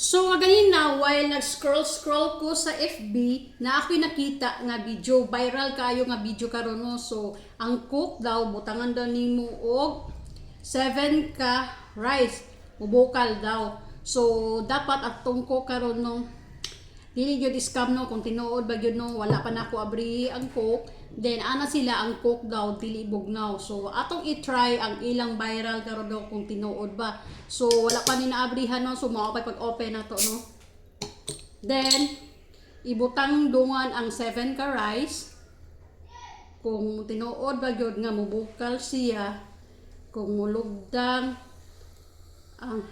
So ganina while nag-scroll ko sa FB na ako'y nakita nga video, viral kayo nga video karon no. So ang cook daw butangan daw nimo og 7 ka rice, mubukal daw. So dapat atong cook karon no. Dili gyud scam no kung tinuod ba gyud no, wala pa nako abri ang cook. Then ana sila ang cook daw dili bugnaw. So atong i-try ang ilang viral karon daw kung tinuod ba. So wala pa ni naabrihan no, so mao pa pag-open na to no. Then ibutang dungan ang 7 ka rice. Kung tinuod ba gyud nga mubukal siya, kung mulugdang ang